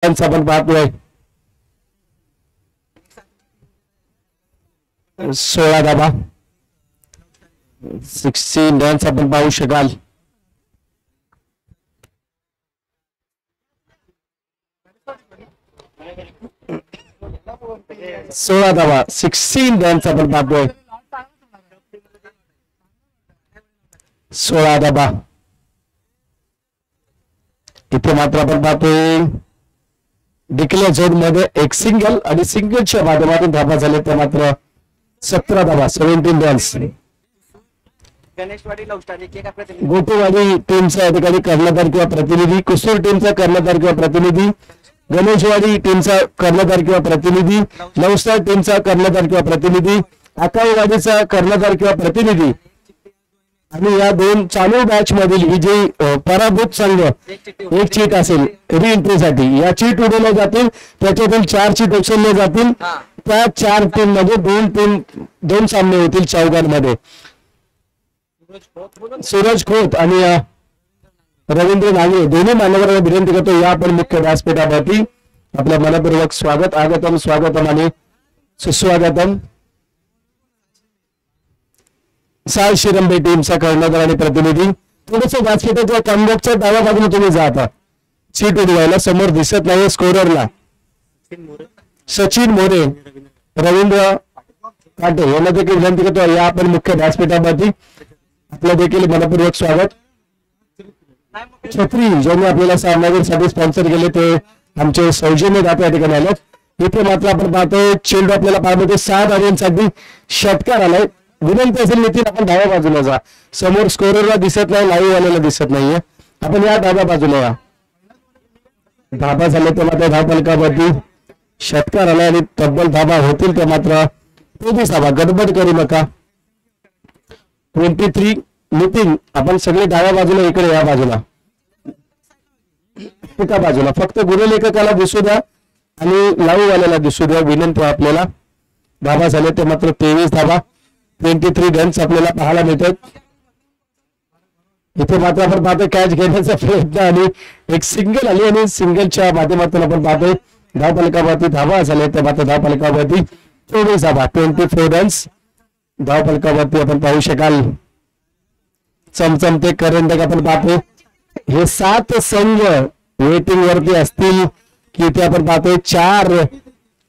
आपण पाहतोय 16 धाबा 16 रन्स आपण पाहू शकाल. सोळा धाबा 16 रन्स आपण पाहतोय. 16 धाबा. इथे मात्र आपण पाहतोय डिक्लेअर झोन मध्ये एक सिंगल आणि सिंगलच्या माध्यमातून धाबा झाले तर मात्र 17 धाबा 17 रन्स. गोटेवाडी टीमचा या ठिकाणी कर्णधार किंवा प्रतिनिधी, कुसूर टीमचा कर्णधार किंवा प्रतिनिधी, गणेशवाडी टीमचा कर्णधार किंवा प्रतिनिधी, नवसार टीमचा कर्णधार किंवा प्रतिनिधी, आकाईवाडीचा कर्णधार किंवा प्रतिनिधी आणि या दोन चालू मॅच मधील विजयी पराभूत संघ एक चीट असेल री एंट्रीसाठी. या चीट उडवल्या जातील, त्याच्यातून 4 चीट उचलले जातील. त्या 4 टीम मध्ये दोन सामने होतील चौघांमध्ये. सूरज खोत आणि रवींद्र नागे दोन्ही मान्यवरांना विनंती करतो या आपण मुख्य व्यासपीठावरती आपल्या मनपूर्वक स्वागत आगतम स्वागतम आणि सुस्वागतम. साल शिरंबे टीमचा कर्णधार आणि प्रतिनिधी. थोडस व्यासपीठाच्या कॉम्बॉक्सच्या डाव्या बाजूने तुम्ही जाता सीट उडवायला, समोर दिसत नाही स्कोररला सचिन मोरे रवींद्र काटे यांना देखील विनंती करतो या आपण मुख्य व्यासपीठावरती आपलं देखील मनपूर्वक स्वागत. छत्री ज्यांनी आपल्याला सामनावीरसाठी स्पॉन्सर केले ते आमचे सौजन्य दाते या ठिकाणी आले. इथे मात्र आपण पाहतोय चेंडू आपल्याला पाहतो 6 धावांसाठी षटकार आलाय. विनंती असेल नितीन आपण डाव्या बाजूला जा, समोर स्कोररला दिसत नाही, लाईव्ह वाल्याला दिसत नाहीये, आपण या डाव्या बाजूला या. धाबा झाले तर मात्र धावफलकावरती षटकार आलाय आणि तब्बल धाबा होतील ते मात्र 23 धाबा. गडबड करू नका. 23 नितीन आपण सगळे डाव्या बाजूला इकडे या बाजूला एका बाजूला फक्त गुणलेखकाला दिसू द्या आणि लाईव्ह वाल्याला दिसू द्या. विनंती आपल्याला. धाबा झाले ते मात्र 23 धाबा 23 रन्स आपल्याला पाहायला मिळतात. इथे मात्र आपण पाहतो कॅच घेण्याचा प्रयत्न आणि एक सिंगल आली आणि सिंगलच्या माध्यमातून आपण पाहतोय धावफलकावरती धाबा झाले तर मात्र धावफलकावरती 24 धाबा 24 रन्स धावफलकावरती आपण पाहू शकाल. चमचमते करंडक आपण पाहतोय. हे 7 संघ वेटिंग वरती असतील की इथे आपण पाहतोय 4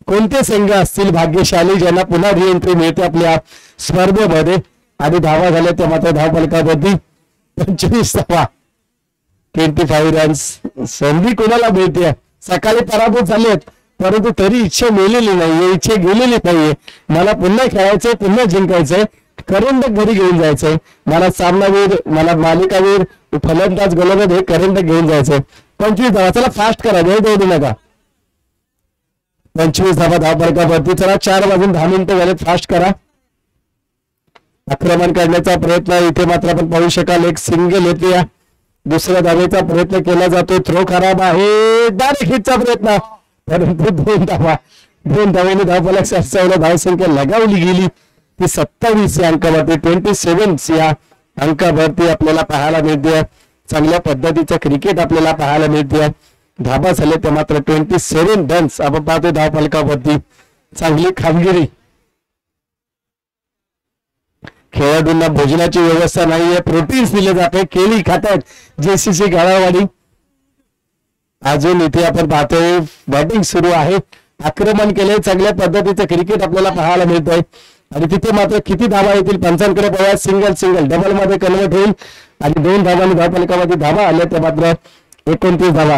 कोणते संघ असतील भाग्यशाली ज्यांना पुन्हा री एंट्री मिळते आपल्या स्पर्धेमध्ये आणि धावा झाल्या त्या मात्र धावफलकावरती 25 धावा 25 रन्स. संधी कोणाला मिळते. सकाळी पराभूत झालेत परंतु तरी इच्छा मिळलेली नाहीये, इच्छा गेलेली नाहीये. मला पुन्हा खेळायचंय, पुन्हा जिंकायचंय, करंडक घरी घेऊन जायचंय. मला सामनावीर, मला मालिकावीर, फलंदाज गोलंदाज हे करंडक घेऊन जायचंय. 25 धावा. चला फास्ट करा, वेळ देऊ नका. 25 धावा धावफलकावरती. चला 4 वाजून 10 मिनिटं झालेत, फास्ट करा. आक्रमण करण्याचा प्रयत्न इथे मात्र आपण पाहू शकाल. एक सिंगल येते. दुसऱ्या धावेचा प्रयत्न केला जातो. थ्रो खराब आहे. डायरेक्ट हिटचा प्रयत्न परंतु 2 धावा. 2 धावांनी धावफलक सरसावला. धावसंख्या लगावली गेली ती 27 या अंकावरती 27 या अंकावरती आपल्याला पाहायला मिळते. चांगल्या पद्धतीचं क्रिकेट आपल्याला पाहायला मिळते. धाबा झाले ते मात्र 27 रन्स आपण पाहतोय धावफलकावरती. चांगली कामगिरी. खेळाडूंना भोजनाची व्यवस्था नाहीये, प्रोटीन्स दिले जाते, केळी खातात जेसीसी गाळावाडी. अजून इथे आपण पाहतोय बॅटिंग सुरू आहे. आक्रमण केले, चांगल्या पद्धतीचं क्रिकेट आपल्याला पाहायला मिळतंय आणि तिथे मात्र किती धावा येतील पंचांकडे पाहूया. सिंगल डबल मध्ये कन्वर्ट होईल आणि 2 धावांनी धावफलकावरती धावा आल्या ते मात्र 29 धावा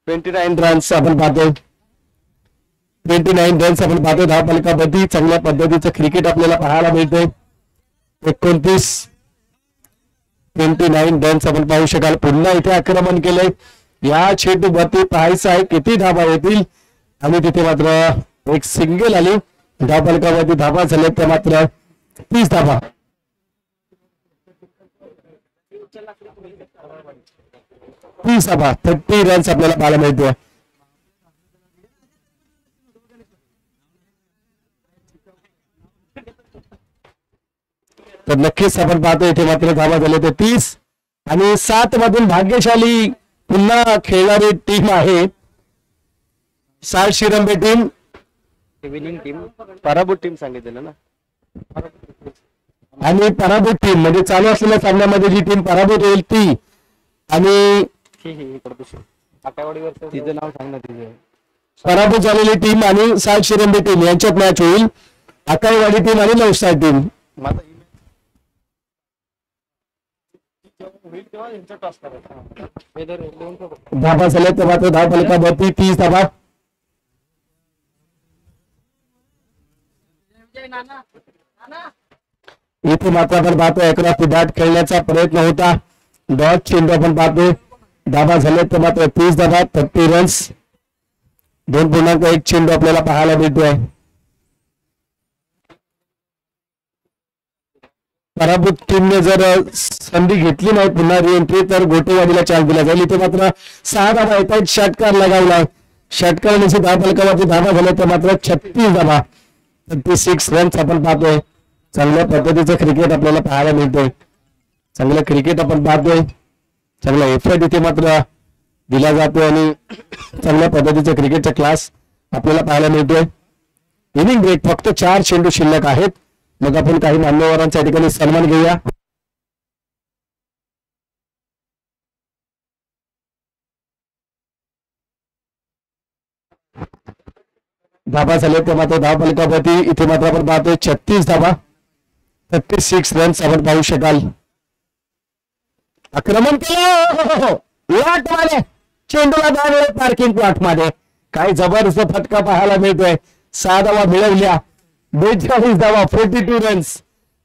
29 रन्स आपण पाहतोय. 29 रन्स आपण पाहतोय धावफलकावरती. चांगल्या पद्धतीचं क्रिकेट आपल्याला पाहायला मिळतंय. 29 रन्स आपण पाहू शकाल. पुन्हा इथे आक्रमण केलंय. या चेंडूवरती पाहायचं आहे किती धावा येतील आणि तिथे मात्र एक सिंगल आली. धावफलकावरती धावा झाले तर मात्र 30 धावा 30 धावा 30 रन्स आपल्याला पाहायला मिळते. तर नक्कीच आपण पाहतो इथे मात्र धावा झाले ते 30 आणि 7 मधून भाग्यशाली पुन्हा खेळणारी टीम आहे साल शिरंबे टीम. विनिंग टीम पराभूत टीम सांगितलं ना. आणि पराभूत टीम म्हणजे चालू असलेल्या सामन्यामध्ये जी टीम पराभूत होईल ती. आणि तिचं नाव सांग ना. तिचं पराभूत झालेली टीम आणि साल शिरंबे टीम यांच्यात मॅच होईल. आकाईवाडी टीम आणि नवसार टीम. धाबा झाले तर मात्र धाव फलकावरती 30 धाबा. इथे मात्र आपण पाहतो एकराफी डाट खेळण्याचा प्रयत्न होता. डॉट चेंडू आपण पाहतोय. धाबा झाले तर मात्र 30 धाबा 30 रन्स. 2.1 चेंडू आपल्याला पाहायला मिळतोय. पराभूत टीमने जर संधी घेतली नाही पुन्हा रिएंट्री तर गोटेवाडीला चान्स दिला जाईल. इथे मात्र 6 धाबा येत आहेत. षटकार लगावला. षटकार धाव फलकावरती धाबा झाले तर मात्र 36 धाबा 36 रन्स आपण पाहतोय. चांगल्या पद्धतीचं क्रिकेट आपल्याला पाहायला मिळतोय. चांगलं क्रिकेट आपण पाहतोय. चांगला एफर्ट इथे मात्र दिला जातोय आणि चांगल्या पद्धतीचं क्रिकेटचा क्लास आपल्याला पाहायला मिळतोय. इनिंग ब्रेक फक्त 4 चेंडू शिल्लक आहेत. मग आपण काही मान्यवरांच्या ठिकाणी सन्मान घेऊया. धाबा झाले तर मात्र धाव फलकावरती इथे मात्र आपण पाहतोय 36 धाबा 36 रन्स आपण पाहू शकाल. आक्रमण केलं वाटवाले चेंडूला दाबले पार्किंग प्लॉट मध्ये. काय जबरदस्त फटका पाहायला मिळतोय. 6 धावा मिळवल्या. 42 धावा 42 रन्स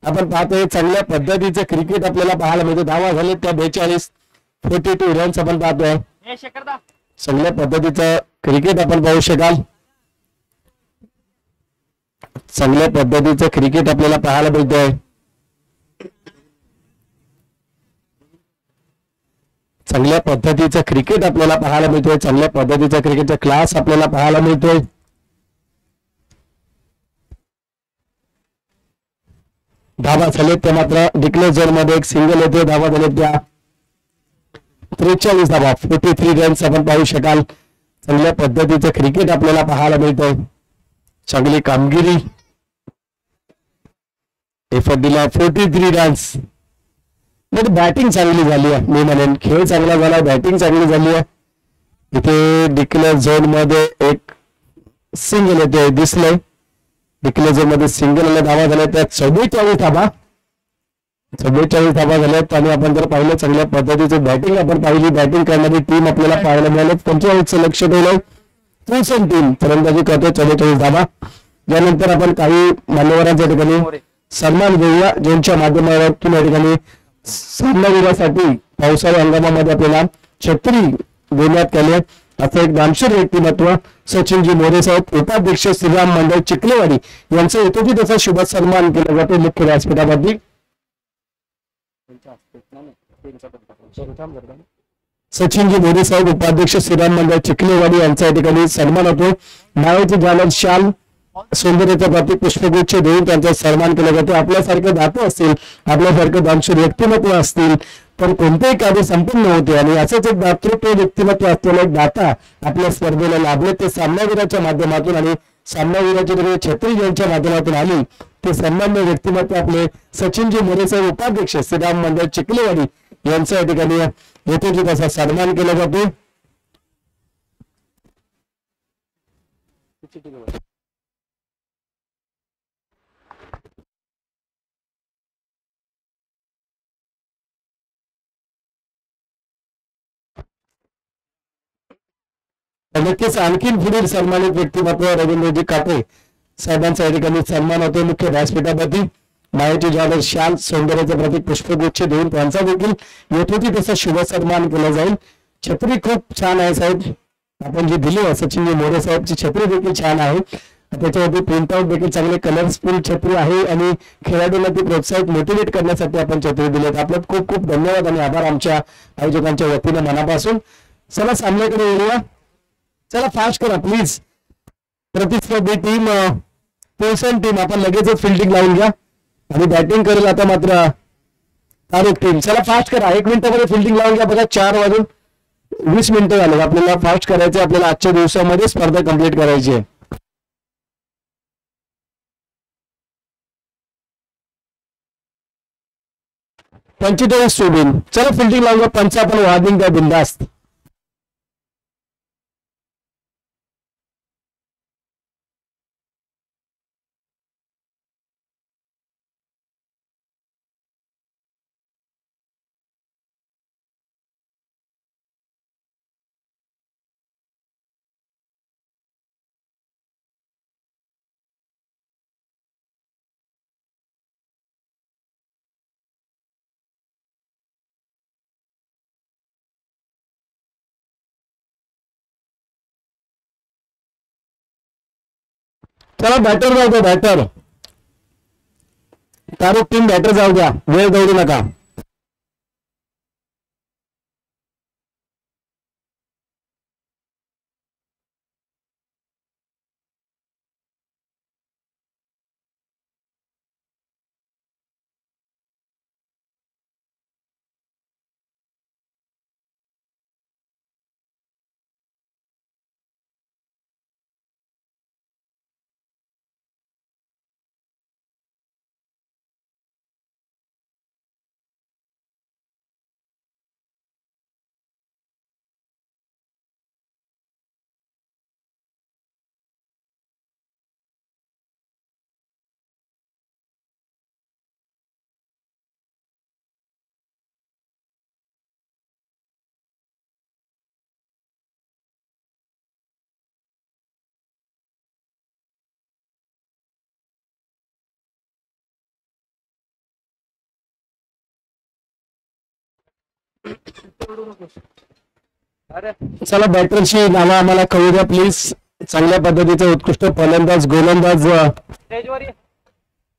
आपण पाहतोय. चांगल्या पद्धतीचं क्रिकेट आपल्याला पाहायला मिळतो. धावा झाले त्या 42 42 रन्स आपण पाहतोय. चांगल्या पद्धतीचं क्रिकेट आपण पाहू शकाल. चांगल्या पद्धतीचं क्रिकेट आपल्याला पाहायला मिळतोय. चांगल्या पद्धतीचं क्रिकेट आपल्याला पाहायला मिळतोय. चांगल्या पद्धतीचा क्रिकेटचा क्लास आपल्याला पाहायला मिळतोय. धावा झाले ते मात्र डिक्लेअर झोन मध्ये एक सिंगल येते. धावा झाले त्या 43 धावा 43 रन्स आपण पाहू शकाल. चांगल्या पद्धतीचं क्रिकेट आपल्याला पाहायला मिळतोय. चांगली कामगिरी एफर्ट दिला 43 रन्स. म्हणजे बॅटिंग चांगली झाली आहे मी म्हणेन. खेळ चांगला झाला. बॅटिंग चांगली झाली आहे. इथे डिक्लेअर झोन मध्ये एक सिंगल येते दिसलंय. डिक्लेअर झोन मध्ये सिंगल धावा झाल्या त्या 44 धावा 44 धावा झाल्यात. आणि आपण जर पाहिलं चांगल्या पद्धतीचं बॅटिंग आपण पाहिली. बॅटिंग करणारी टीम आपल्याला पाहायला मिळाली. त्यांच्यावरचं लक्ष ठेवलं. ट्रुसन टीम फलंदाजी करते 44 धावा. यानंतर आपण काही मान्यवरांच्या ठिकाणी सन्मान घेऊया ज्यांच्या माध्यमातून या ठिकाणी सामनावीरासाठी पावसाळी हंगामामध्ये आपल्याला छत्री देण्यात आली. असं एक दानशूर व्यक्तिमत्व सचिनजी मोरे साहेब उपाध्यक्ष श्रीराम मंडळ चिखलेवाडी यांचा येतो की त्याचा शुभ सन्मान केला जातो मुख्य व्यासपीठावरती. सचिनजी मोरे साहेब उपाध्यक्ष श्रीराम मंडळ चिखलेवाडी यांचा या ठिकाणी सन्मान होतो. नावाची झालर शाल सौंदर्याच्या प्रतीक पुष्पगुच्छ देऊन त्यांचा सन्मान केला जातो. आपल्यासारखे दाते असतील आपल्यासारखं दानशूर व्यक्तिमत्व असतील तर कोणतेही कार्य संपन्न होते. आणि असंच एक दातृत्व व्यक्तिमत्व असलेला एक दाता आपल्या स्पर्धेला लाभले ते सामनावीराच्या माध्यमातून आणि सामनावीराच्या छत्री यांच्या माध्यमातून आली. ते सन्मान्य व्यक्तिमत्व आपले सचिनजी मोरे साहेब उपाध्यक्ष श्रीराम मंडळ चिखलेवाडी यांचा या ठिकाणी येतो की त्याचा सन्मान केला जातो. नक्कीच आणखीन पुढील सन्मानित व्यक्तिमत्व रवींद्रजी काटे साहेबांचा या ठिकाणी सन्मान होतो मुख्य व्यासपीठावरती. मायाची झालर शाल सौंदर्याचे प्रतीक पुष्पगुच्छ देऊन त्यांचा देखील यथोचित तसा शुभ सन्मान केला जाईल. छत्री खूप छान आहे साहेब. आपण जी दिली आहे सचिनजी मोरे साहेबची छत्री देखील छान आहे. त्याच्यावरती प्रिंटआउट देखील चांगले कलरफुल छत्री आहे आणि खेळाडूंना ती प्रोत्साहित मोटिवेट करण्यासाठी आपण छत्री दिली. आपल्यात खूप खूप धन्यवाद आणि आभार आमच्या आयोजकांच्या वतीने मनापासून. चला सामन्याकडे येऊया. चला फास्ट करा प्लीज. प्रतिस्पर्धी टीम पोसन टीम आपण लगेचच फिल्डिंग लावून घ्या आणि बॅटिंग करेल आता मात्र तारुक टीम. चला फास्ट करा. 1 मिनिटामध्ये फिल्डिंग लावून घ्या. बघा 4 वाजून 20 मिनिटं झाले, आपल्याला फास्ट करायचे, आपल्याला आजच्या दिवसामध्ये स्पर्धा कंप्लीट करायची आहे. पंचेचाळीस सोडून चला फिल्डिंग लावून पंच आपण वार्निंग द्या बिंदास्त. चला बॅटर जाऊ द्या, बॅटर तारुक टीम बॅटर जाऊ द्या, वेळ दौडू नका. चला बॅटरची नावं आम्हाला कळू द्या प्लीज. चांगल्या पद्धतीचे उत्कृष्ट फलंदाज, गोलंदाज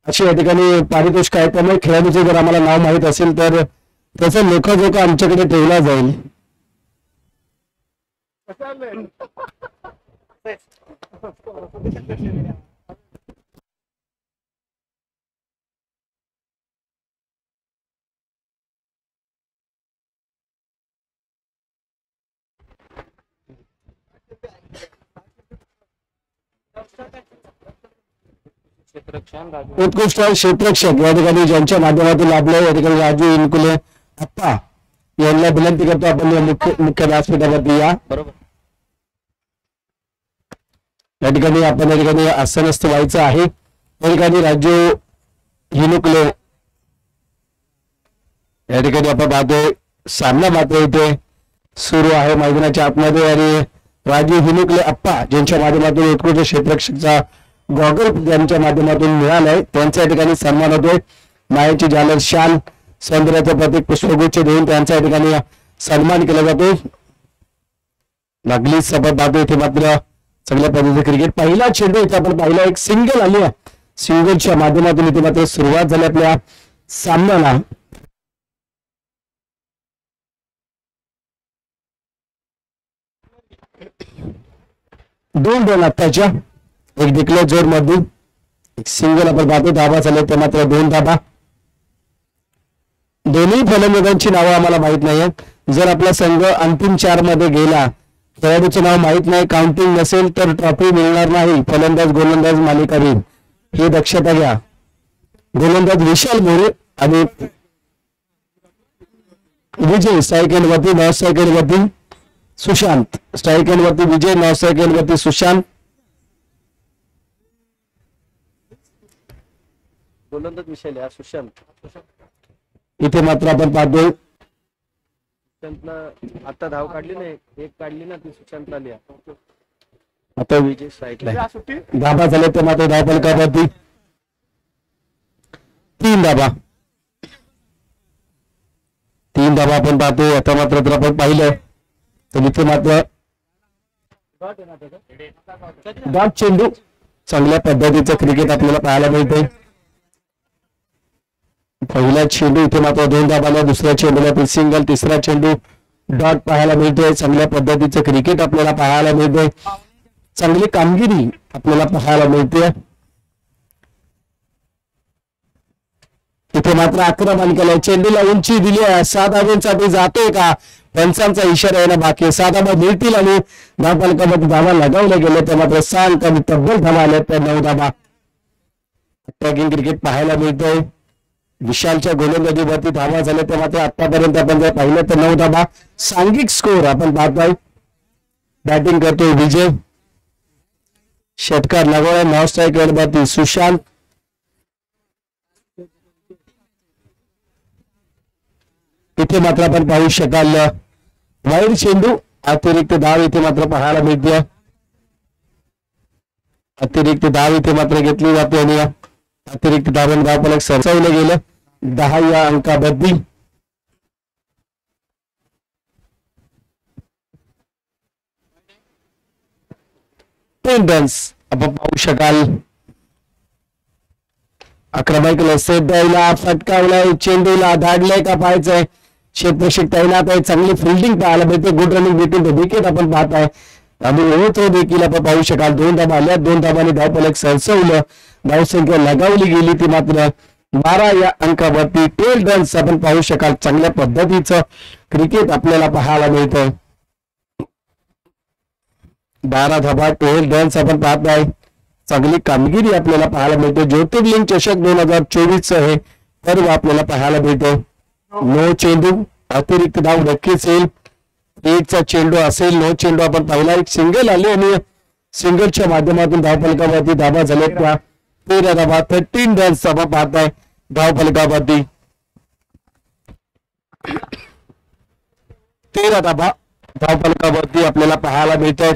अशी या ठिकाणी पारितोषिक आहे. त्यामुळे खेळाडूचे जर आम्हाला नाव माहित असेल तर त्याचा लेखाजोखा आमच्याकडे ठेवला जाईल. उत्कृष्ट क्षेत्ररक्षक या ठिकाणी ज्यांच्या माध्यमातून लाभले या ठिकाणी राजू इनकुले आप्पा यांना विनंती करतो आपण मुख्य व्यासपीठावरती या. बरोबर. या ठिकाणी आपण या ठिकाणी आसनस्थ व्हायचं आहे. या ठिकाणी राजू हिनुकले या ठिकाणी आपण पाहतोय सामना मात्र इथे सुरू आहे मैदानाच्या आतमध्ये आणि राजू हिनुकले आप्पा ज्यांच्या माध्यमातून उत्कृष्ट क्षेत्ररक्षकचा गॉगल त्यांच्या माध्यमातून मिळालाय त्यांच्या या ठिकाणी सन्मान होतोय. मायेची झालर शाल सौंदर्याचं प्रतीक पुष्पगुच्छ देऊन त्यांचा या ठिकाणी सन्मान केला जातो. लागली सपत पाहतो इथे मात्र चांगल्या पद्धतीचे क्रिकेट. पहिला चेंडू इथे आपण पाहिला, एक सिंगल आली आहे. सिंगलच्या माध्यमातून इथे मात्र सुरुवात झाली आपल्या सामन्याला. दोन आत्ताच्या एक डिक्लेअर जोर मधून एक सिंगल आपण पाहतो. धाबा झाले ते मात्र 2 धाबा. दोन्ही फलंदाजांची नावं आम्हाला माहित नाहीये. जर आपला संघ अंतिम 4 मध्ये गेला, खेळाडूचं नाव माहित नाही, काउंटिंग नसेल तर ट्रॉफी मिळणार नाही. फलंदाज गोलंदाज मालिकावीर हे दक्षता घ्या. गोलंदाज विशाल मोरे आणि विजय स्ट्राईक एंड वरती, 9 सेकंड वरती सुशांत. स्ट्राईक एंड वरती विजय, 9 सेकंड वरती सुशांत. गोलंदाज विशाल आहे सुशांत. इथे मात्र आपण पाहतोय सुशांतला आता धाव काढली नाही, एक काढली ना ती सुशांतला आली. आता विजय स्ट्राईकला. धाबा झाले तर मात्र धाव फलकावरती 3 धाबा. 3 धाबा आपण पाहतोय. आता मात्र जर आपण पाहिलं तर इथे मात्र डॉट चेंडू चांगल्या पद्धतीचं क्रिकेट आपल्याला पाहायला मिळते. पहिला चेंडू इथे मात्र 2 धाबाला, दुसऱ्या चेंडूला सिंगल, तिसरा चेंडू डॉट पाहायला मिळतोय. चांगल्या पद्धतीचं क्रिकेट आपल्याला पाहायला मिळतंय. चांगली कामगिरी आपल्याला पाहायला मिळते. इथे मात्र आक्रमण केलंय, चेंडूला उंची दिली आहे. 7 धावांसाठी जातोय का पंचांचा इशारा येणं बाकी आहे. 7 धाबा मिळतील आणि धावफलकामध्ये धावा लगावल्या गेल्या त्या मात्र 6 अंकांनी तब्बल धावा आल्या त्या 9 धाबा. अटॅकिंग क्रिकेट पाहायला मिळतोय. विशालच्या गोलंदाजीवरती धावा झाल्या त्या मात्र आतापर्यंत आपण जर पाहिलं तर 9 धाबा सांघिक स्कोर आपण पाहतोय. बॅटिंग करतोय विजय, षटकार लगावला नॉन स्ट्राईक वरती सुशांत. इथे मात्र आपण पाहू शकाल वाईड चेंडू, अतिरिक्त धाव इथे मात्र पाहायला मिळते. अतिरिक्त धाव इथे मात्र घेतली जाते आणि अतिरिक्त धावन धावफलक सरसावलं गेलं 10 या अंकावरती. रन्स आपण पाहू शकाल. आक्रमक सेट द्यायला फटकावलाय, चेंडूला धाडलंय का पाहायचंय. क्षेत्ररक्षक तैनात आहे, चांगली फिल्डिंग पाहायला मिळते. Good running between the wicket आपण पाहताय आणि तो देखील आपण पाहू शकाल. 2 धाबा आल्या, 2 धाबांनी धावफलक सरसवलं. धावसंख्या लगावली गेली ती मात्र 12 या अंकावरती. 12 रन्स आपण पाहू शकाल. चांगल्या पद्धतीचं क्रिकेट आपल्याला पाहायला मिळतं. 12 धाबा 12 रन्स आपण पाहताय. चांगली कामगिरी आपल्याला पाहायला मिळते. ज्योतिर्लिंग चषक 2024 हे पर्व आपल्याला पाहायला मिळते. नो चेंडू, अतिरिक्त धाव नक्कीच येईल. 1चा चेंडू असेल. नो चेंडू आपण पाहिला. एक सिंगल आले आणि सिंगलच्या माध्यमातून धावफलकावरती धाबा झाल्या त्या 13 धाबा 13 रन्स आपण पाहताय धावफलकावरती. 13 धाबा धावफलकावरती आपल्याला पाहायला मिळतात.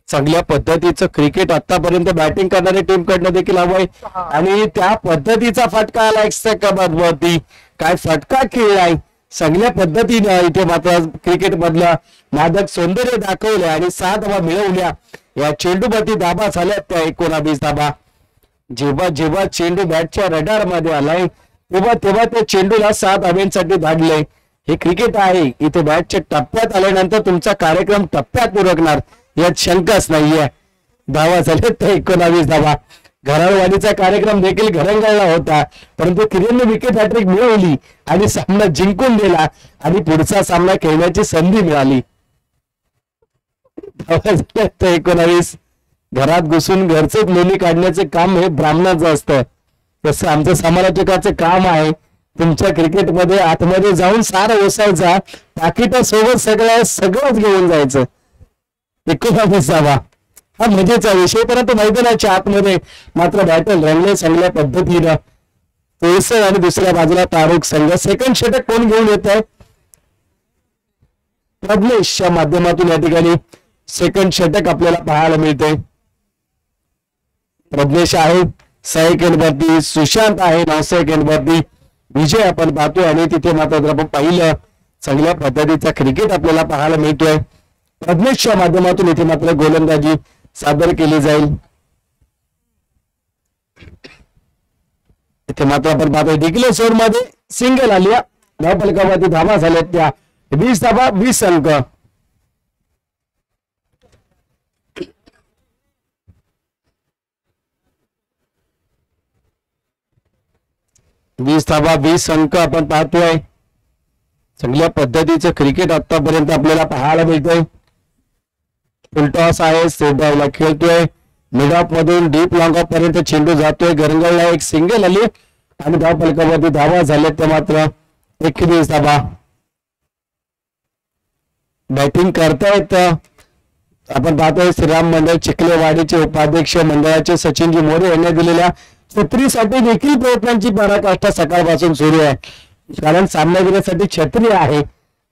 चांगल्या पद्धतीचं क्रिकेट आतापर्यंत बॅटिंग करणारी टीम कडनं देखील हवंय आणि त्या पद्धतीचा फटका आला वरती. काय फटका खेळलाय चांगल्या पद्धतीने. इथे मात्र क्रिकेट मधलं मादक सौंदर्य दाखवलं आणि 6 धाबा मिळवल्या. या चेंडूवरती धाबा झाल्या त्या 19 धाबा. जेव्हा जेव्हा चेंडू बॅटच्या रडार मध्ये आलाय तेव्हा त्या चेंडूला 7 धाब्यांसाठी धाडलंय. हे क्रिकेट आहे. इथे बॅटच्या टप्प्यात आल्यानंतर तुमचा कार्यक्रम टप्प्यात उरकणार यात शंकाच नाहीये. धावा झाल्या त्या 19 धावा. घराळवाडीचा कार्यक्रम देखील घरंगळला होता परंतु किरणने विकेट हॅट्रिक मिळवली आणि सामना जिंकून दिला आणि पुढचा सामना खेळण्याची संधी मिळाली. 19 घरात घुसून घरचेच लोणी काढण्याचे काम हे ब्राह्मणाचं असतं. तसं आमचं समालोचकाचं काम आहे तुमच्या क्रिकेटमध्ये आतमध्ये जाऊन सारा ओसायचा, पाकिटासोबत सगळंच घेऊन जायचं. 19 धावा हा मजेचा विषय. परंतु मैदानाच्या आतमध्ये मात्र बॅटल रंगले चांगल्या पद्धतीनं. तोळसर आणि दुसऱ्या बाजूला तारुक संघ. सेकंड षटक कोण घेऊन येत आहे? प्रज्ञेशच्या माध्यमातून या ठिकाणी सेकंड षटक आपल्याला पाहायला मिळते. प्रज्ञेश आहे 6 सेकंडवरती, सुशांत आहे 9 सेकंडवरती, विजय आपण पाहतोय आणि तिथे मात्र आपण पाहिलं चांगल्या पद्धतीचा क्रिकेट आपल्याला पाहायला मिळतोय. प्रज्ञेशच्या माध्यमातून इथे मात्र गोलंदाजी सादर केली जाईल. इथे मात्र आपण पाहतोय डिक्लेअर ओव्हर मध्ये सिंगल आली. धावफलकावरती धावा झाल्या त्या 20 धावा 20 अंक. 20 धावा 20 अंक आपण पाहतोय. चांगल्या पद्धतीचं क्रिकेट आतापर्यंत आपल्याला पाहायला मिळतंय. फुलटॉस आहे, सेटडाऊनला खेळतोय. मिड ऑफ मधून डीप लॉंग ऑफ पर्यंत चेंडू जातोय. गरंगळला एक सिंगल आली आणि धावफलकावरती धावा झाल्या त्या मात्र 21 धावा. बॅटिंग करतायत आपण पाहतोय श्रीराम मंडळ चिखलेवाडीचे उपाध्यक्ष मंडळाचे सचिनजी मोरे यांनी दिलेल्या छत्रीसाठी देखील प्रयत्नांची पराकाष्ठा सकाळपासून सुरू आहे. कारण सामनावीरासाठी छत्री आहे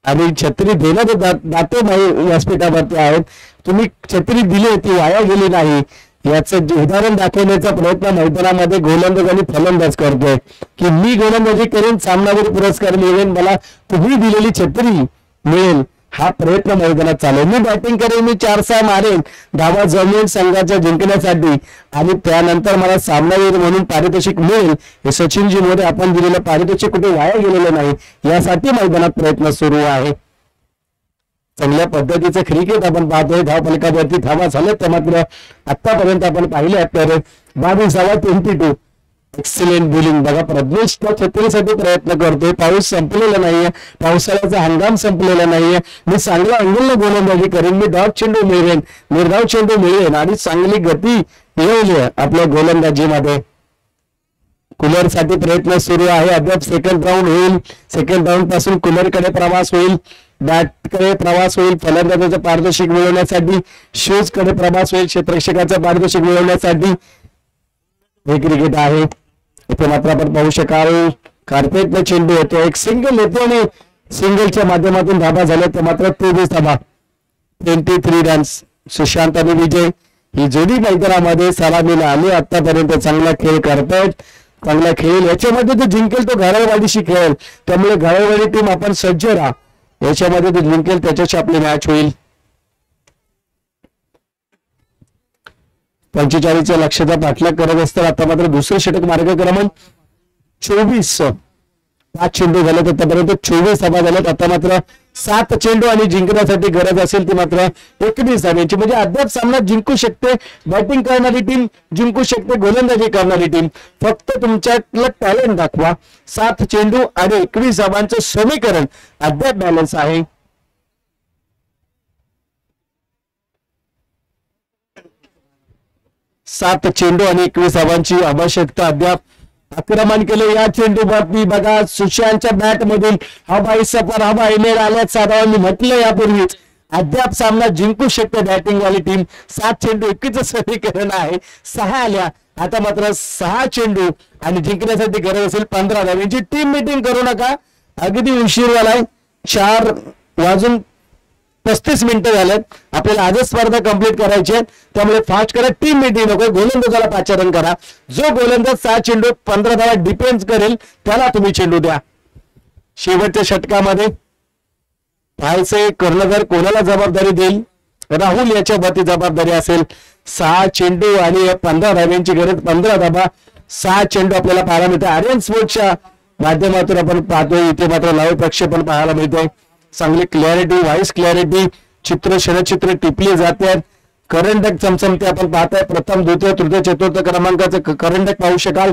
आणि छत्री देण्याचे दाते व्यासपीठावरती आहेत. तुम्ही छत्री दिली ती वाया गेली नाही याचं उदाहरण दाखवण्याचा प्रयत्न मैदानामध्ये गोलंदाज आणि फलंदाज करतोय की मी गोलंदाजी करेन, सामनावीर पुरस्कार मिळेल, मला तुम्ही दिलेली छत्री मिळेल. हा प्रयत्न मैदानात चालू. मी बॅटिंग करेन, मी 4-6 मारेन, धावा जमेल संघाच्या जिंकण्यासाठी आणि त्यानंतर मला सामनावीर म्हणून पारितोषिक मिळेल. हे सचिनजी मोरे आपण दिलेलं पारितोषिक कुठे वाया गेलेलं नाही यासाठी मैदानात प्रयत्न सुरू आहे. चांगल्या पद्धतीचं क्रिकेट आपण पाहतोय. धावफलकावरती धावा झाल्या त्या मात्र आतापर्यंत आपण पाहिल्या तर 22 धावा 22. एक्सलेंट बॉलिंग बघा. प्रज्ञेश त्या छत्रीसाठी प्रयत्न करतोय. पाऊस संपलेला नाहीये, पावसाळ्याचा हंगाम संपलेला नाहीये. मी चांगल्या अँगलला गोलंदाजी करेन, मी डॉट चेंडू मिळवेन, निर्धाव चेंडू मिळवेन आणि चांगली गती मिळवली आपल्या गोलंदाजीमध्ये. कुलर साठी प्रयत्न सुरू आहे. अद्याप सेकंड राऊंड होईल. सेकंड राऊंड पासून कुलरकडे प्रवास होईल, बॅटकडे प्रवास होईल, फलंदाजाचं पारितोषिक मिळवण्यासाठी, शूज कडे प्रवास होईल, क्षेत्ररक्षकाचं पारितोषिक मिळवण्यासाठी. हे क्रिकेट आहे. इथे मात्र आपण पाहू शकाल कार्पेटने चेंडू येतो, एक सिंगल येतो आणि सिंगलच्या माध्यमातून धाबा झाले तर मात्र 23 धाबा, 23 रन्स. सुशांत आणि विजय ही जोडी मैदानामध्ये सलामीला आली. आतापर्यंत चांगला खेळ करतायत, चांगला खेळ. याच्यामध्ये तो जिंकेल तो घाळेवाडीशी खेळेल, त्यामुळे घाळेवाडी टीम आपण सज्ज राहा. याच्यामध्ये तो जिंकेल त्याच्याशी आपली मॅच होईल. 45च्या लक्ष्याचा पाठलाग करत असताना आता मात्र दुसरे षटक मार्गक्रमण 24. 5 चेंडू झालेत आतापर्यंत, 24 धाबा झाल्यात. आता मात्र 7 चेंडू आणि जिंकण्यासाठी गरज असेल ती मात्र 21 धाब्यांची. म्हणजे अद्याप सामना जिंकू शकते बॅटिंग करणारी टीम, जिंकू शकते गोलंदाजी करणारी टीम. फक्त तुमच्यातलं टॅलेंट दाखवा. 7 चेंडू आणि 21 धाबांचं समीकरण अद्याप बॅलन्स आहे. सात चेंडू आणि 21 धावांची आवश्यकता. अद्याप आक्रमण केले या चेंडू बाबती बघा. सुशांतच्या बॅट मधून हवाई सफर, हवाई मेळ आल्यात. साधारण मी म्हटलं यापूर्वीच अद्याप सामना जिंकू शकते बॅटिंग वाली टीम. 7 चेंडू 21 समीकरण आहे. 6 आल्या. आता मात्र 6 चेंडू आणि जिंकण्यासाठी गरज असेल 15 धावांची. टीम मीटिंग करू नका, अगदी उशीर झालाय. 4:35 झालेत. आपल्याला आजच स्पर्धा कंप्लीट करायची आहे, त्यामुळे फास्ट करा. टीम मीटिंग नको, गोलंदाजाला पाचारण करा. जो गोलंदाज 6 चेंडू 15 धावा डिफेन्स करेल त्याला तुम्ही चेंडू द्या. शेवटच्या षटकामध्ये पाहायचे कर्णधार कोणाला जबाबदारी देईल. राहुल याच्या वरती जबाबदारी असेल. 6 चेंडू आणि 15 धाव्यांची गरज. 15 धाबा 6 चेंडू आपल्याला पाहायला मिळते. आर्यन स्पोर्ट्सच्या माध्यमातून आपण पाहतोय. इथे मात्र लाईव्ह प्रक्षेपण पाहायला मिळतंय. चांगली क्लॅरिटी, व्हॉइस क्लॅरिटी, चित्र क्षणचित्र टिपली जाते. करंडक चमचमते आपण पाहताय. प्रथम, द्वितीय, तृतीय, चतुर्थ क्रमांकाचं करंडक पाहू शकाल.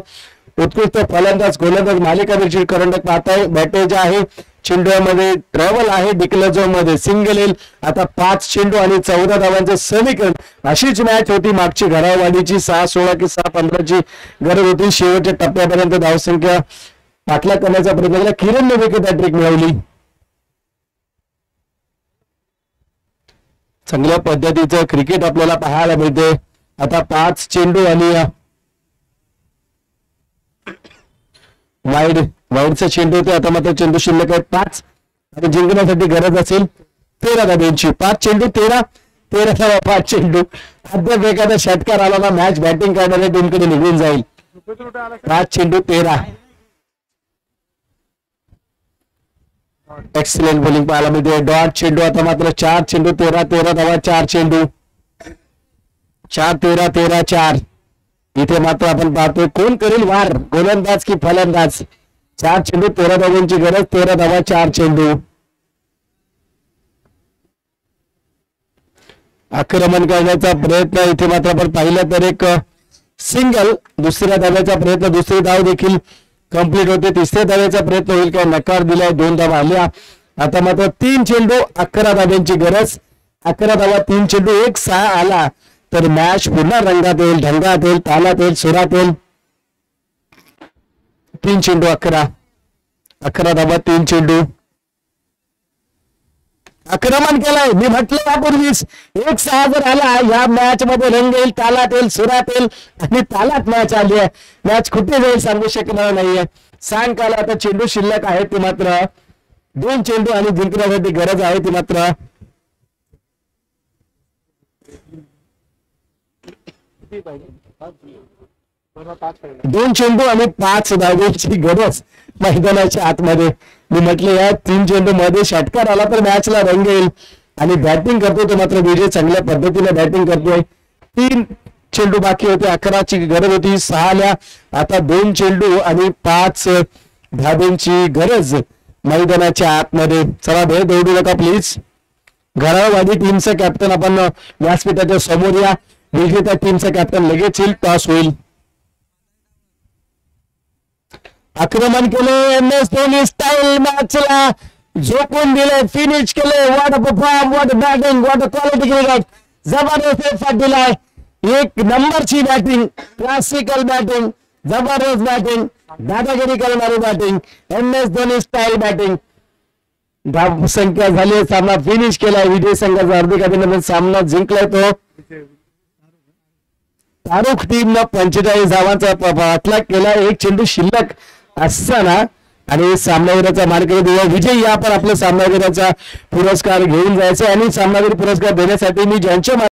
उत्कृष्ट फलंदाज गोलंदाज मालिका करंडक पाहताय. बॅटेज आहे, चेंडूमध्ये ट्रॅव्हल आहे, डिक्लेजो मध्ये सिंगल येईल. आता 5 चेंडू आणि 14 धावांचं समीकरण. अशीच मॅच होती मागची घरावाडीची. 6-16 की 6-15ची गरज होती. शेवटच्या टप्प्यापर्यंत धावसंख्या पाठलाग करण्याचा प्रयत्न केला. किरण विकेट हॅट्रिक मिळवली. चांगल्या पद्धतीचं क्रिकेट आपल्याला पाहायला मिळते. आता 5 चेंडू आणि वाईडचा चेंडू होते. आता मात्र चेंडू शिल्लक आहे 5 आणि जिंकण्यासाठी गरज असेल 13 धाब्यांची. 5 चेंडू 13 धावा, 5 चेंडू. अद्याप एखादा षटकार आला ना मॅच बॅटिंग करणाऱ्या टीमकडे निघून जाईल. 5 चेंडू 13. एक्सलेंट बॉलिंग पाहायला मिळते. डॉट चेंडू. आता मात्र 4 चेंडू 13 धावा, 4 चेंडू. 4-13-13-4. इथे मात्र आपण पाहतोय कोण करेल वार, गोलंदाज की फलंदाज. 4 चेंडू 13 धावांची गरज. 13 धावा, 4 चेंडू. आक्रमण करण्याचा प्रयत्न. इथे मात्र आपण पाहिलं तर एक सिंगल. दुसऱ्या धाव्याचा प्रयत्न, दुसरी धाव देखील कंप्लीट होते. तिसऱ्या धाव्याचा प्रयत्न होईल काय, नकार दिलाय. 2 धावा आल्या. आता मात्र 3 चेंडू 11 धाव्यांची गरज. 11 धावा, 3 चेंडू 1-6 आला तर मॅच पुन्हा रंगात येईल, ढंगात येईल, तालात येईल, सुरात येईल. 3 चेंडू 11 धावा, 3 चेंडू. आक्रमण केलंय. मी म्हटलं यापूर्वीच 1-6 जर आला या मॅच मध्ये रंग येईल, तालात येईल, सुरात येईल आणि तालात मॅच आली आहे. मॅच कुठे जाईल सांगू शकणार नाहीये. सायंकाळ आता चेंडू शिल्लक आहे ते मात्र 2 चेंडू आणि जिंकण्यासाठी गरज आहे ती मात्र 2 चेंडू आणि 5 धावेची गरज मैदानाच्या आतमध्ये. मी म्हटलं या 3 चेंडू मध्ये षटकार आला तर मॅचला रंग येईल आणि बॅटिंग करतोय तो मात्र विजय चांगल्या पद्धतीने बॅटिंग करतोय. 3 चेंडू बाकी होते. 11ची गरज होती, 6 आल्या. आता 2 चेंडू आणि 5 धाब्यांची गरज मैदानाच्या आतमध्ये. चला भेट दौडू नका प्लीज. घरावाडी टीमचं कॅप्टन आपण व्यासपीठाच्या समोर या. विजेत्या टीमचा कॅप्टन लगेच येईल. टॉस होईल. आक्रमण केले MS धोनी स्टाईल मॅचला झोकून दिले फिनिश केले what a perform what a batting what a quality cricket जबरदस्त फाट दिलाय एक नंबरची बॅटिंग क्लासिकल बॅटिंग जबरदस्त बॅटिंग दादागिरी करणारी batting MS Dhoni style batting धाव संख्या झाली सामना फिनिश केलाय विजय संघाचा हार्दिक अभिनंदन सामना जिंकलाय तो तारुख टीम न 45 धावांचा पाठलाग केला एक चेंडू शिल्लक असताना आणि सामनावीराचा मानकरी विजय या पण आपल्या सामनावीराचा पुरस्कार घेऊन जायचा आणि सामनावीर पुरस्कार देण्यासाठी मी ज्यांच्या